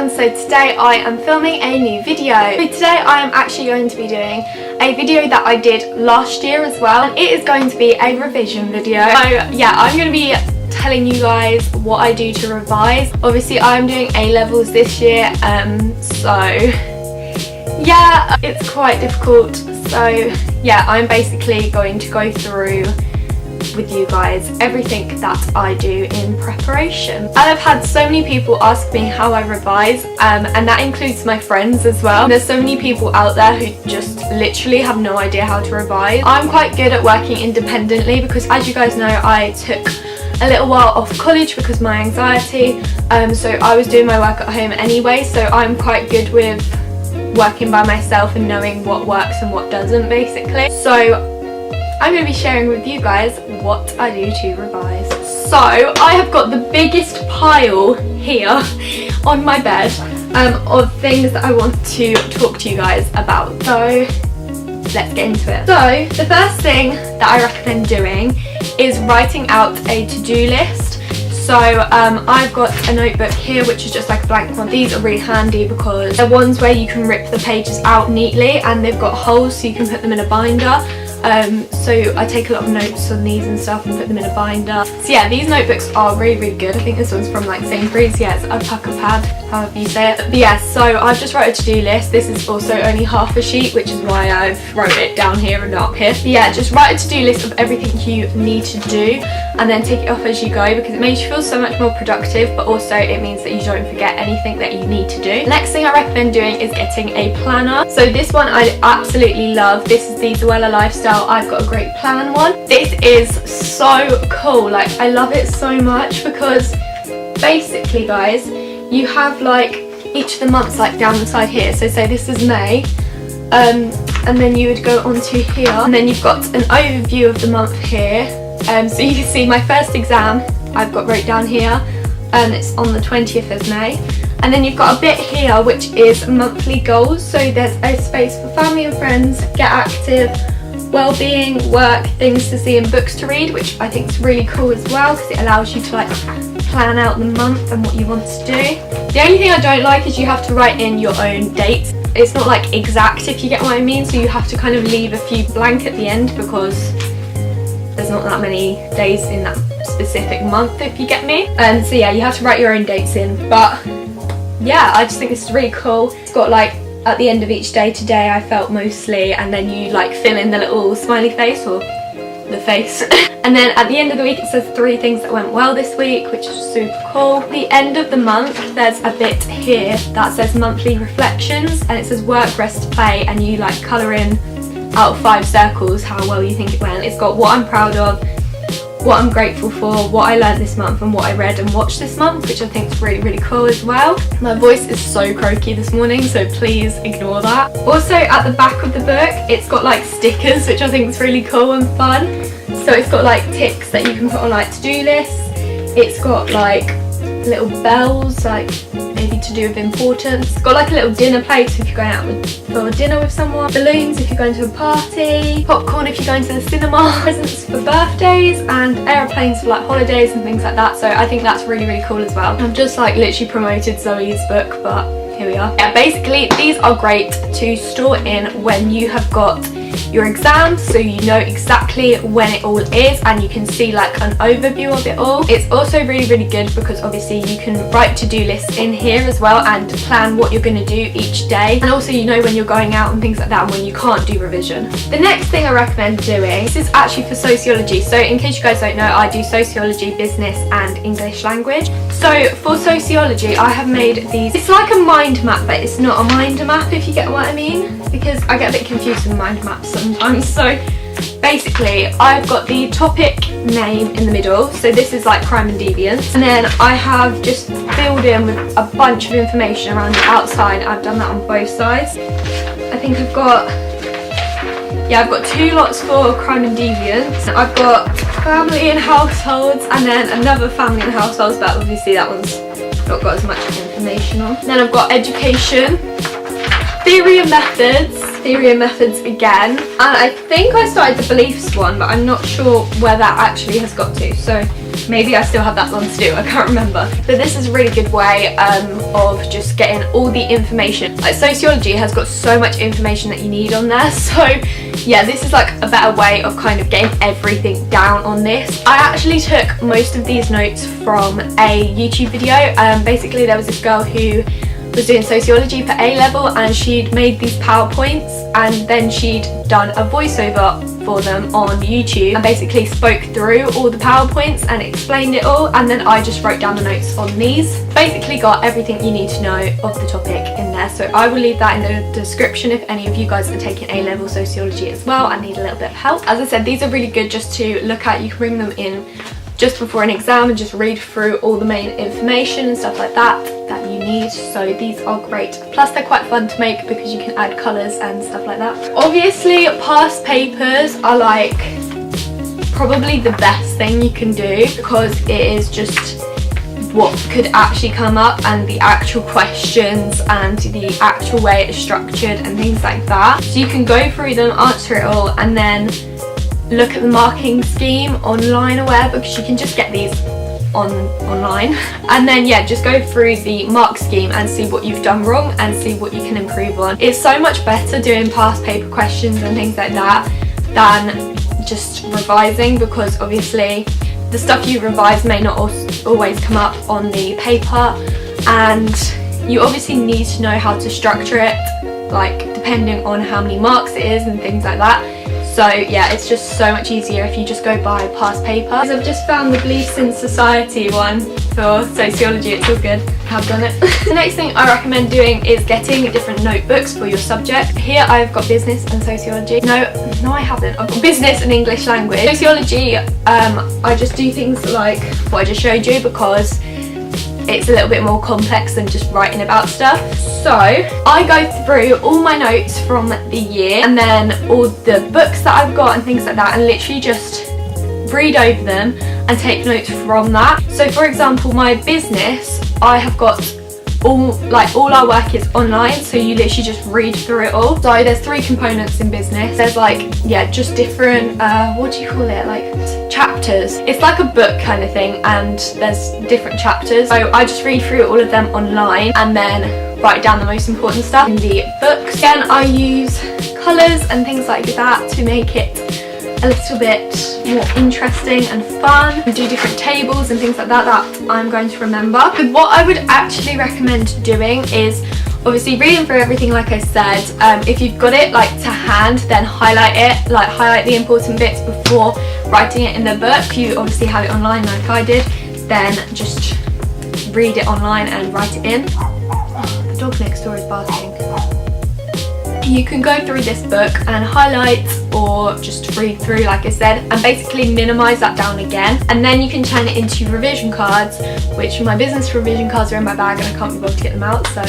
everyone, so today I am filming a new video. So today I am actually going to be doing a video that I did last year as well, and it is going to be a revision video. So yeah, I'm going to be telling you guys what I do to revise. Obviously I'm doing A-levels this year, so yeah, it's quite difficult. So yeah, I'm basically going to go through with you guys everything that I do in preparation. And I've had so many people ask me how I revise, and that includes my friends as well. There's so many people out there who just literally have no idea how to revise. I'm quite good at working independently because, as you guys know, I took a little while off college because of my anxiety, so I was doing my work at home anyway, so I'm quite good with working by myself and knowing what works and what doesn't, basically. So I'm going to be sharing with you guys what I do to revise. So I have got the biggest pile here on my bed of things that I want to talk to you guys about. So let's get into it. So the first thing that I recommend doing is writing out a to-do list. So I've got a notebook here which is just like a blank one. These are really handy because they're ones where you can rip the pages out neatly, and they've got holes so you can put them in a binder. So I take a lot of notes on these and stuff and put them in a binder. So yeah, these notebooks are really good. I think this one's from like Sainsbury's. Yeah, it's a pucker pad, however you say it. But yeah, so I've just wrote a to-do list. This is also only half a sheet, which is why I've wrote it down here and not up here. But yeah, just write a to-do list of everything you need to do and then take it off as you go, because it makes you feel so much more productive, but also it means that you don't forget anything that you need to do. Next thing I recommend doing is getting a planner. So this one I absolutely love. This is the Zoella Lifestyle I've Got a Great Plan one. This is so cool. Like, I love it so much because basically, guys, you have like each of the months like down the side here. So say this is May, and then you would go onto here, and then you've got an overview of the month here. So you can see my first exam I've got wrote down here, and it's on the 20th of May. And then you've got a bit here which is monthly goals. So there's a space for family and friends, get active, well-being, work, things to see and books to read, which I think is really cool as well because it allows you to like plan out the month and what you want to do. The only thing I don't like is you have to write in your own dates. It's not like exact, if you get what I mean, so you have to kind of leave a few blank at the end because there's not that many days in that specific month, if you get me. And so yeah, you have to write your own dates in. But yeah, I just think this is really cool. It's got like at the end of each day, today I felt mostly, and then you like fill in the little smiley face or the face. And then at the end of the week it says 3 things that went well this week, which is super cool. At the end of the month there's a bit here that says monthly reflections, and it says work, rest, play, and you like colour in out of 5 circles how well you think it went. It's got what I'm proud of, what I'm grateful for, what I learned this month, and what I read and watched this month, which I think is really, really cool as well. My voice is so croaky this morning, so please ignore that. Also at the back of the book it's got like stickers, which I think is really cool and fun. So it's got like ticks that you can put on like to-do lists. It's got like little bells, like maybe to do with importance. It's got like a little dinner plate so if you're going out for dinner with someone, balloons if you're going to a party, popcorn if you're going to the cinema, presents for birthdays, and aeroplanes for like holidays and things like that. So I think that's really, really cool as well. I've just like literally promoted Zoe's book, but here we are. Yeah, basically these are great to store in when you have got your exams, so you know exactly when it all is and you can see like an overview of it all. It's also really, really good because obviously you can write to-do lists in here as well and plan what you're going to do each day, and also you know when you're going out and things like that and when you can't do revision. The next thing I recommend doing, this is actually for sociology, so in case you guys don't know, I do sociology, business and English language. So for sociology I have made these, it's like a mind map but it's not a mind map, if you get what I mean, because I get a bit confused with mind maps sometimes. So basically I've got the topic name in the middle, so this is like crime and deviance, and then I have just filled in with a bunch of information around the outside. I've done that on both sides. I think I've got 2 lots for crime and deviance. I've got family and households, and then another family and households, but obviously that one's not got as much information on. Then I've got education. theory and methods again, and I think I started the beliefs one, but I'm not sure where that actually has got to, so maybe I still have that one to do, I can't remember. But this is a really good way of just getting all the information. Like sociology has got so much information that you need on there, so yeah, this is like a better way of kind of getting everything down on this. I actually took most of these notes from a YouTube video. Basically there was this girl who was doing sociology for A-level, and she'd made these PowerPoints and then she'd done a voiceover for them on YouTube and basically spoke through all the PowerPoints and explained it all, and then I just wrote down the notes on these. Basically got everything you need to know of the topic in there, so I will leave that in the description if any of you guys are taking A-level sociology as well and need a little bit of help. As I said, these are really good just to look at. You can bring them in just before an exam and just read through all the main information and stuff like that you need, so these are great. Plus they're quite fun to make because you can add colours and stuff like that. Obviously past papers are like probably the best thing you can do because it is just what could actually come up and the actual questions and the actual way it's structured and things like that. So you can go through them, answer it all, and then look at the marking scheme online or wherever, because you can just get these online, and then yeah, just go through the mark scheme and see what you've done wrong and see what you can improve on. It's so much better doing past paper questions and things like that than just revising, because obviously the stuff you revise may not always come up on the paper, and you obviously need to know how to structure it, like depending on how many marks it is and things like that. So yeah, it's just so much easier if you just go by past paper. I've just found the Beliefs in Society one for sociology, it's all good, I've done it. The next thing I recommend doing is getting different notebooks for your subject. Here I've got business and sociology. No I haven't, I've got business and English language. Sociology, I just do things like what I just showed you because it's a little bit more complex than just writing about stuff. So I go through all my notes from the year and then all the books that I've got and things like that, and literally just read over them and take notes from that. So for example, my business, I have got all our work is online, so you literally just read through it all. So there's 3 components in business. There's like, yeah, just different what do you call it, like chapters. It's like a book kind of thing, and there's different chapters, so I just read through all of them online and then write down the most important stuff in the books. Again, I use colours and things like that to make it a little bit more interesting and fun, and do different tables and things like that I'm going to remember. But what I would actually recommend doing is obviously reading through everything like I said. If you've got it like to hand, then highlight it, like highlight the important bits before writing it in the book. If you obviously have it online like I did, then just read it online and write it in. Oh, the dog next door is barking. You can go through this book and highlight or just read through like I said, and basically minimise that down again, and then you can turn it into revision cards, which my business revision cards are in my bag and I can't be bothered to get them out, so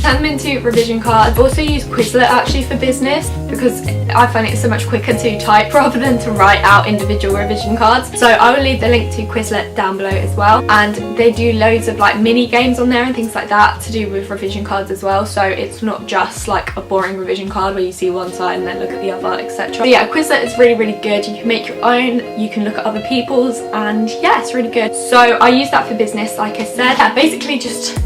turn them into revision cards. I also use Quizlet actually for business because I find it so much quicker to type rather than to write out individual revision cards. So I will leave the link to Quizlet down below as well, and they do loads of like mini games on there and things like that to do with revision cards as well, so it's not just like a boring revision card where you see one side and then look at the other, etc. So yeah, Quizlet is really good. You can make your own, you can look at other people's, and yeah, it's really good. So I use that for business like I said. Yeah, basically just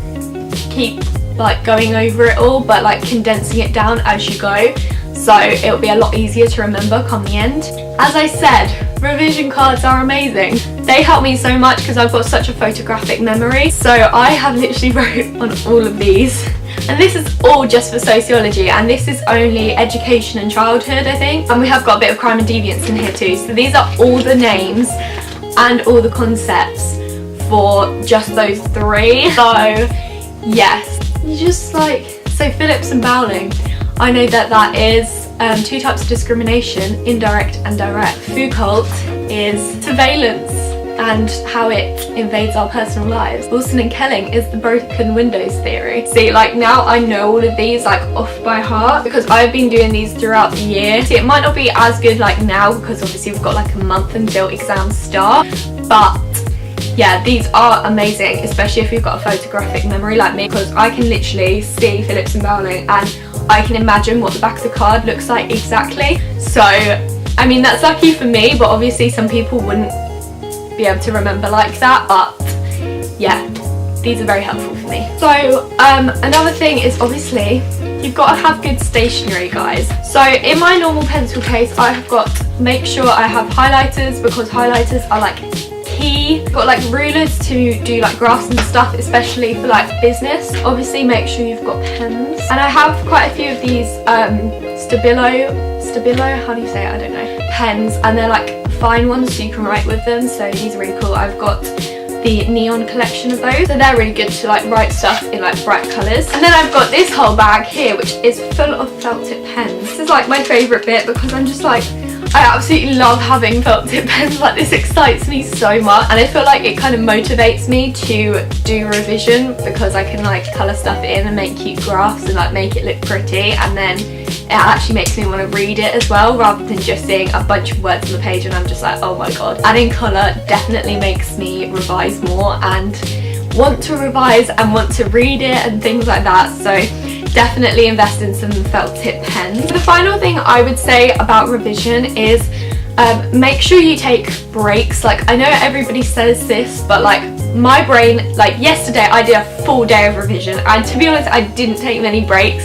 keep like going over it all but like condensing it down as you go, so it'll be a lot easier to remember come the end. As I said, revision cards are amazing. They help me so much because I've got such a photographic memory, so I have literally wrote on all of these, and this is all just for sociology, and this is only education and childhood I think, and we have got a bit of crime and deviance in here too. So these are all the names and all the concepts for just those 3. So yes, you just like, so Phillips and Bowling, I know that is 2 types of discrimination, indirect and direct. Foucault is surveillance and how it invades our personal lives. Wilson and Kelling is the broken windows theory. See, like now I know all of these like off by heart because I've been doing these throughout the year. See, it might not be as good like now because obviously we've got like a month until exams start, but yeah, these are amazing, especially if you've got a photographic memory like me, because I can literally see Phillips and Bowling and I can imagine what the back of the card looks like exactly. So I mean, that's lucky for me, but obviously some people wouldn't be able to remember like that. But yeah, these are very helpful for me. So another thing is obviously you've got to have good stationery, guys. So in my normal pencil case, I have got, make sure I have highlighters, because highlighters are like key. I've got like rulers to do like graphs and stuff, especially for like business. Obviously make sure you've got pens, and I have quite a few of these Stabilo, how do you say it, I don't know, pens, and they're like fine ones so you can write with them, so these are really cool. I've got the neon collection of those, so they're really good to like write stuff in like bright colours. And then I've got this whole bag here which is full of felt tip pens. This is like my favourite bit, because I'm just like, I absolutely love having felt tip pens. Like, this excites me so much, and I feel like it kind of motivates me to do revision, because I can like colour stuff in and make cute graphs and like make it look pretty, and then it actually makes me want to read it as well, rather than just seeing a bunch of words on the page and I'm just like, oh my god. Adding colour definitely makes me revise more and want to revise and want to read it and things like that. So definitely invest in some felt tip pens. The final thing I would say about revision is make sure you take breaks. Like, I know everybody says this, but like my brain, like yesterday I did a full day of revision, and to be honest I didn't take many breaks,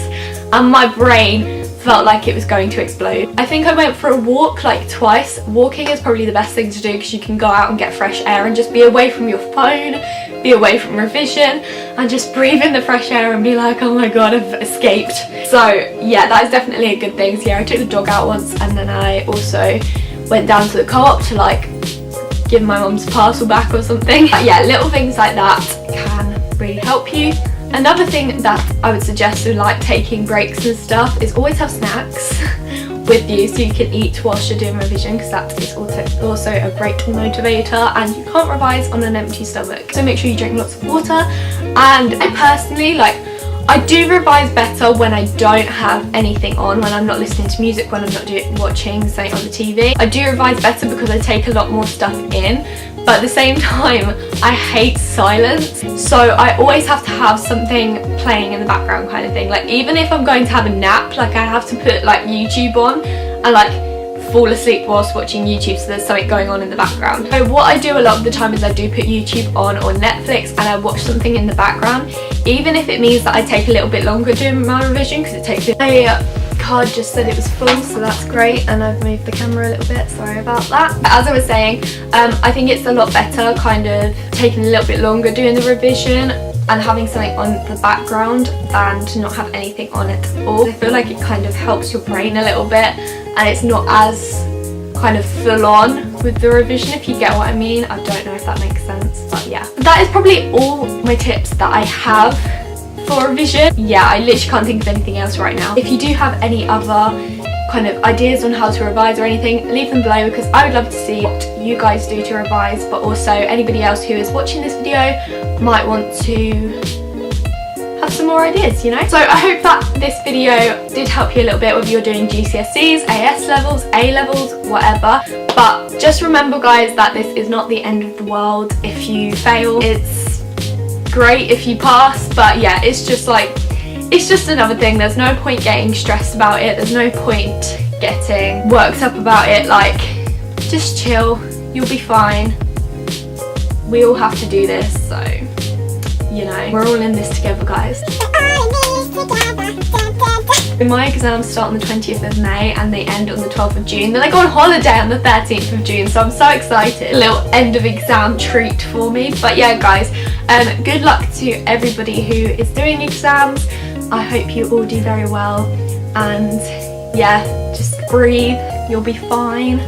and my brain felt like it was going to explode. I think I went for a walk like twice. Walking is probably the best thing to do, because you can go out and get fresh air and just be away from your phone, be away from revision, and just breathe in the fresh air and be like, oh my god, I've escaped. So yeah, that is definitely a good thing. So yeah, I took the dog out once, and then I also went down to the co-op to like give my mum's parcel back or something. But yeah, little things like that can really help you. Another thing that I would suggest with like taking breaks and stuff is always have snacks with you so you can eat whilst you're doing revision, because that is also a great motivator, and you can't revise on an empty stomach. So make sure you drink lots of water. And I personally, like, I do revise better when I don't have anything on, when I'm not listening to music, when I'm not watching something on the TV. I do revise better because I take a lot more stuff in, but at the same time I hate silence, so I always have to have something playing in the background kind of thing. Like, even if I'm going to have a nap, like I have to put like YouTube on and like fall asleep whilst watching YouTube, so there's something going on in the background. So what I do a lot of the time is I do put YouTube on or Netflix, and I watch something in the background, even if it means that I take a little bit longer doing my revision, because it takes a card just said it was full, so that's great, and I've moved the camera a little bit, sorry about that. But as I was saying, I think it's a lot better kind of taking a little bit longer doing the revision and having something on the background than to not have anything on it at all. I feel like it kind of helps your brain a little bit, and it's not as kind of full on with the revision, if you get what I mean. I don't know if that makes sense, but yeah. That is probably all my tips that I have for revision. Yeah, I literally can't think of anything else right now. If you do have any other kind of ideas on how to revise or anything, leave them below, because I would love to see what you guys do to revise, but also anybody else who is watching this video might want to have some more ideas, you know? So I hope that this video did help you a little bit, whether you're doing GCSEs, AS levels, A levels, whatever. But just remember, guys, that this is not the end of the world if you fail. It's great if you pass, but yeah, it's just like, it's just another thing. There's no point getting stressed about it, there's no point getting worked up about it. Like, just chill, you'll be fine. We all have to do this, so you know, we're all in this together, guys. My exams start on the 20th of May and they end on the 12th of June. Then I go on holiday on the 13th of June, so I'm so excited. A little end of exam treat for me. But yeah, guys, good luck to everybody who is doing exams. I hope you all do very well, and yeah, just breathe, you'll be fine,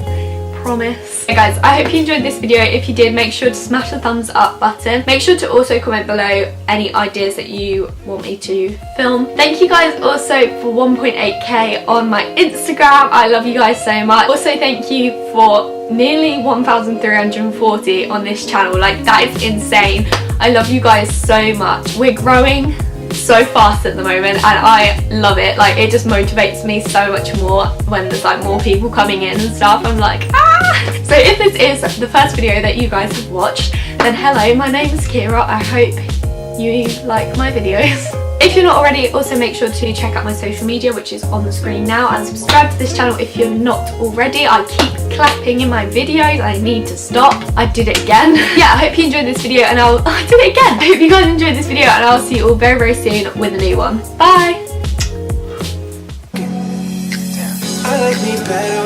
promise. Okay guys, I hope you enjoyed this video. If you did, make sure to smash the thumbs up button. Make sure to also comment below any ideas that you want me to film. Thank you guys also for 1.8k on my Instagram. I love you guys so much. Also thank you for nearly 1,340 on this channel. Like, that is insane. I love you guys so much. We're growing so fast at the moment and I love it. Like, it just motivates me so much more when there's like more people coming in and stuff. I'm like, ah! So if this is the first video that you guys have watched, then hello, my name is Keira. I hope you like my videos. If you're not already, also make sure to check out my social media, which is on the screen now, and subscribe to this channel if you're not already. I keep clapping in my videos. I need to stop. I did it again. Yeah, I hope you enjoyed this video, and I did it again. I hope you guys enjoyed this video, and I'll see you all very, very soon with a new one. Bye. I like me better